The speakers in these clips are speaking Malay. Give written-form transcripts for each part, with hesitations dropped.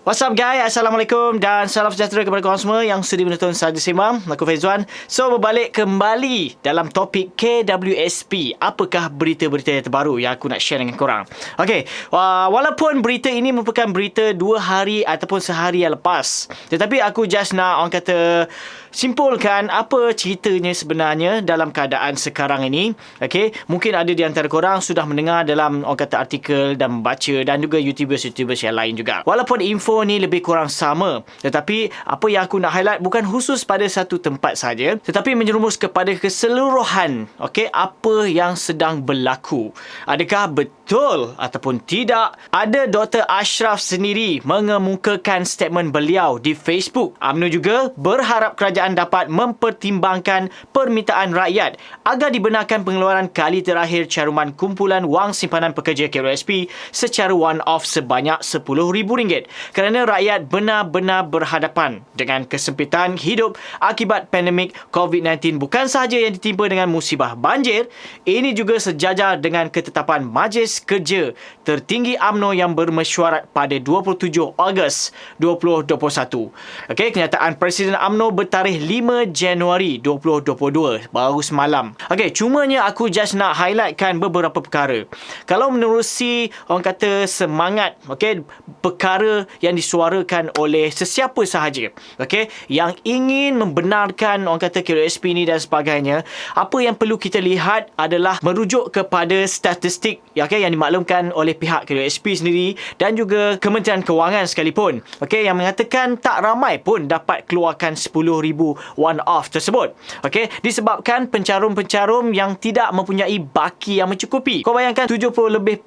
What's up guys, Assalamualaikum dan salam sejahtera kepada korang semua yang sudi menonton Saja Simam. Aku Faizwan. So, berbalik kembali dalam topik KWSP. Apakah berita-berita yang terbaru yang aku nak share dengan korang? Okay, walaupun berita ini merupakan berita 2 hari ataupun sehari yang lepas, tetapi aku just nak orang kata simpulkan apa ceritanya sebenarnya dalam keadaan sekarang ini. Okay, mungkin ada di antara korang sudah mendengar dalam orang kata artikel dan membaca, dan juga YouTubers yang lain juga. Walaupun info ni lebih kurang sama, tetapi apa yang aku nak highlight bukan khusus pada satu tempat saja, tetapi menjerumus kepada keseluruhan. Okay, apa yang sedang berlaku. Adakah betul ataupun tidak? Ada Dr. Ashraf sendiri mengemukakan statement beliau di Facebook. UMNO juga berharap kerajaan dapat mempertimbangkan permintaan rakyat agar dibenarkan pengeluaran kali terakhir caruman kumpulan wang simpanan pekerja KWSP secara one-off sebanyak RM10,000 kerana rakyat benar-benar berhadapan dengan kesempitan hidup akibat pandemik COVID-19. Bukan sahaja yang ditimpa dengan musibah banjir, ini juga sejajar dengan ketetapan Majlis Kerja Tertinggi UMNO yang bermesyuarat pada 27 Ogos 2021. Okey, kenyataan Presiden UMNO bertarikh 5 Januari 2022, baru semalam. Okey, cumanya aku just nak highlightkan beberapa perkara. Kalau menerusi orang kata semangat, okey, perkara yang disuarakan oleh sesiapa sahaja, okey, yang ingin membenarkan orang kata KWSP ni dan sebagainya, apa yang perlu kita lihat adalah merujuk kepada statistik, okey, yang dimaklumkan oleh pihak KWSP sendiri dan juga Kementerian Kewangan sekalipun, okey, yang mengatakan tak ramai pun dapat keluarkan RM10,000 one-off tersebut, okey, disebabkan pencarum-pencarum yang tidak mempunyai baki yang mencukupi. Kau bayangkan 70% lebih,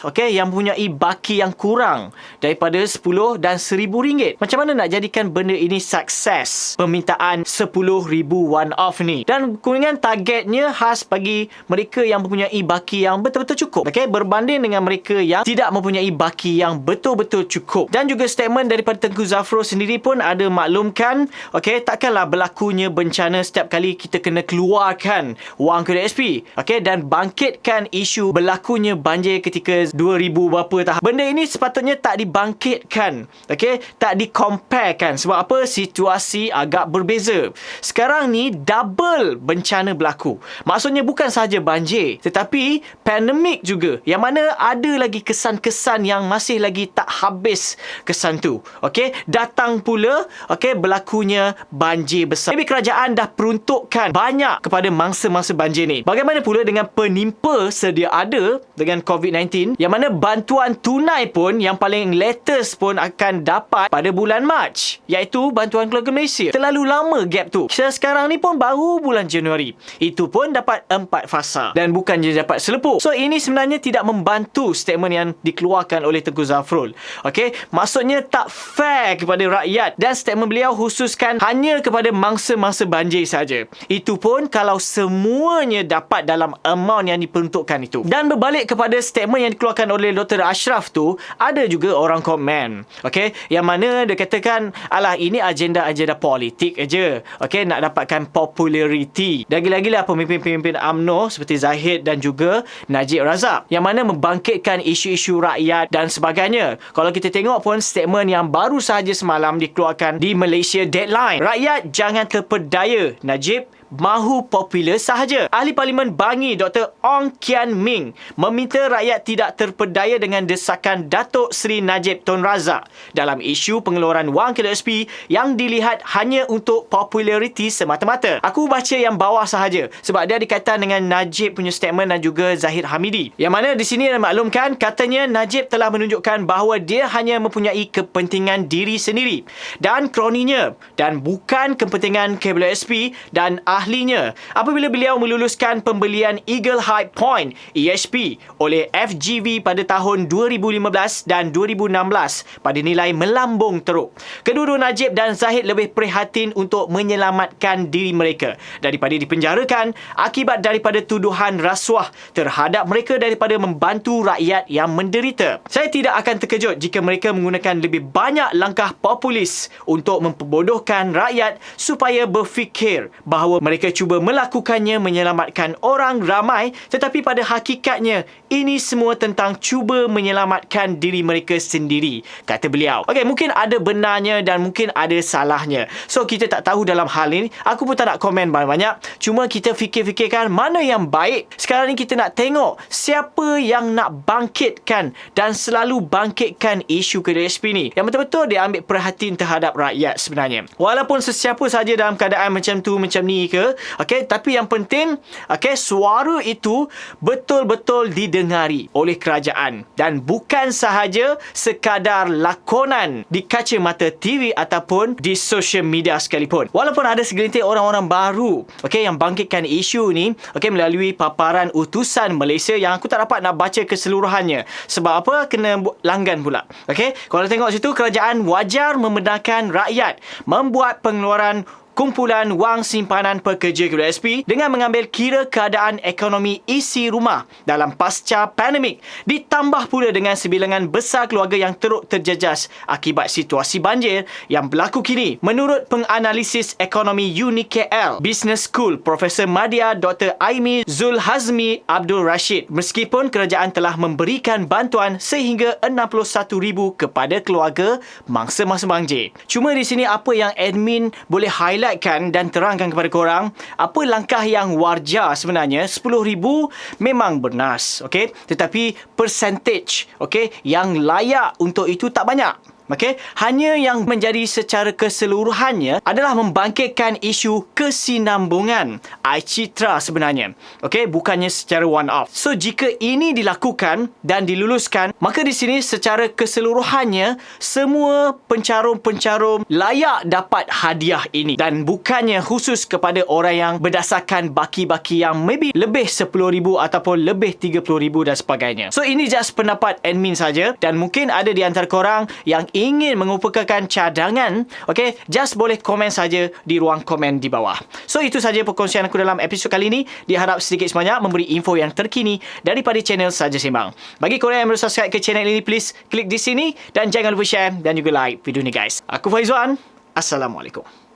okey, yang mempunyai baki yang kurang daripada 10 dan RM1,000. Macam mana nak jadikan benda ini sukses, permintaan RM10,000 one-off ni? Dan kuningan targetnya khas bagi mereka yang mempunyai baki yang betul-betul cukup, okey, berbanding dengan mereka yang tidak mempunyai baki yang betul-betul cukup. Dan juga statement daripada Tengku Zafrul sendiri pun ada maklumkan, okey, takkanlah berlakunya bencana setiap kali kita kena keluarkan wang KWSP, okey, dan bangkitkan isu berlakunya banjir ketika 2000 berapa tahun. Benda ini sepatutnya tak dibangkitkan, okey, tak dikomparekan. Sebab apa? Situasi agak berbeza. Sekarang ni double bencana berlaku. Maksudnya bukan sahaja banjir, tetapi pandemik juga, yang mana ada lagi kesan-kesan yang masih lagi tak habis kesan tu, okey, datang pula, okey, berlakunya banjir besar. Jadi kerajaan dah peruntukkan banyak kepada mangsa-mangsa banjir ni. Bagaimana pula dengan penimpa sedia ada dengan COVID-19, yang mana bantuan tunai pun yang paling latest pun akan dapat pada bulan Mac, iaitu bantuan keluarga Malaysia. Terlalu lama gap tu. Sekarang ni pun baru bulan Januari. Itu pun dapat 4 fasa dan bukan je dapat selepuk. So ini sebenarnya tidak membantu statement yang dikeluarkan oleh Tengku Zafrul. Okey, maksudnya tak fair kepada rakyat, dan statement beliau khususkan hanya kepada mangsa-mangsa banjir saja. Itu pun kalau semuanya dapat dalam amount yang diperuntukkan itu. Dan berbalik kepada statement yang dikeluarkan oleh Dr. Ashraf tu, ada juga orang komen, okey, yang mana dia katakan, alah, ini agenda-agenda politik aja, okey, nak dapatkan populariti. Dan gila-gila pemimpin-pemimpin UMNO seperti Zahid dan juga Najib Razak, yang mana membangkitkan isu-isu rakyat dan sebagainya. Kalau kita tengok pun statement yang baru sahaja semalam dikeluarkan di Malaysia Deadline, rakyat jangan terpedaya, Najib mahu popular sahaja. Ahli Parlimen Bangi Dr. Ong Kian Ming meminta rakyat tidak terpedaya dengan desakan Datuk Seri Najib Tun Razak dalam isu pengeluaran wang KWSP yang dilihat hanya untuk populariti semata-mata. Aku baca yang bawah sahaja sebab dia dikaitan dengan Najib punya statement dan juga Zahid Hamidi, yang mana di sini dia maklumkan, katanya Najib telah menunjukkan bahawa dia hanya mempunyai kepentingan diri sendiri dan kroninya dan bukan kepentingan KWSP dan ahlinya apabila beliau meluluskan pembelian Eagle High Point EHP oleh FGV pada tahun 2015 dan 2016 pada nilai melambung teruk. Kedua-dua Najib dan Zahid lebih prihatin untuk menyelamatkan diri mereka daripada dipenjarakan akibat daripada tuduhan rasuah terhadap mereka daripada membantu rakyat yang menderita. Saya tidak akan terkejut jika mereka menggunakan lebih banyak langkah populis untuk memperbodohkan rakyat supaya berfikir bahawa mereka cuba melakukannya menyelamatkan orang ramai, tetapi pada hakikatnya ini semua tentang cuba menyelamatkan diri mereka sendiri, kata beliau. Okey, mungkin ada benarnya dan mungkin ada salahnya. So, kita tak tahu dalam hal ini. Aku pun tak nak komen banyak-banyak. Cuma kita fikir-fikirkan mana yang baik. Sekarang ni kita nak tengok siapa yang nak bangkitkan dan selalu bangkitkan isu KWSP ni, yang betul-betul dia ambil perhatian terhadap rakyat sebenarnya. Walaupun sesiapa saja dalam keadaan macam tu, macam ni ke, okey, tapi yang penting, okey, suara itu betul-betul didengari oleh kerajaan dan bukan sahaja sekadar lakonan di kaca mata TV ataupun di social media sekalipun. Walaupun ada segelintir orang-orang baru, okey, yang bangkitkan isu ni, okey, melalui paparan utusan Malaysia yang aku tak dapat nak baca keseluruhannya. Sebab apa? Kena langgan pula. Okey, kalau tengok situ, kerajaan wajar membenarkan rakyat membuat pengeluaran kumpulan wang simpanan pekerja KWSP dengan mengambil kira keadaan ekonomi isi rumah dalam pasca pandemik, ditambah pula dengan sebilangan besar keluarga yang teruk terjejas akibat situasi banjir yang berlaku kini. Menurut penganalisis ekonomi UniKL Business School Profesor Madya Dr. Aimi Zulhazmi Abdul Rashid, meskipun kerajaan telah memberikan bantuan sehingga 61,000 kepada keluarga mangsa-mangsa banjir. Cuma di sini apa yang admin boleh highlight dan terangkan kepada korang, apa langkah yang wajar sebenarnya. 10,000 memang bernas, okey, tetapi percentage, okey, yang layak untuk itu tak banyak. Okey, hanya yang menjadi secara keseluruhannya adalah membangkitkan isu kesinambungan iCitra sebenarnya. Okey, bukannya secara one off. So, jika ini dilakukan dan diluluskan, maka di sini secara keseluruhannya semua pencarum-pencarum layak dapat hadiah ini dan bukannya khusus kepada orang yang berdasarkan baki-baki yang maybe lebih 10,000 ataupun lebih 30,000 dan sebagainya. So, ini just pendapat admin saja dan mungkin ada di antara korang yang ingin mengupayakan cadangan, okey, just boleh komen saja di ruang komen di bawah. So, itu saja perkongsian aku dalam episod kali ini. Diharap sedikit sebanyak memberi info yang terkini daripada channel Saja Sembang. Bagi korang yang belum subscribe ke channel ini, please klik di sini dan jangan lupa share dan juga like video ni, guys. Aku Faizwan. Assalamualaikum.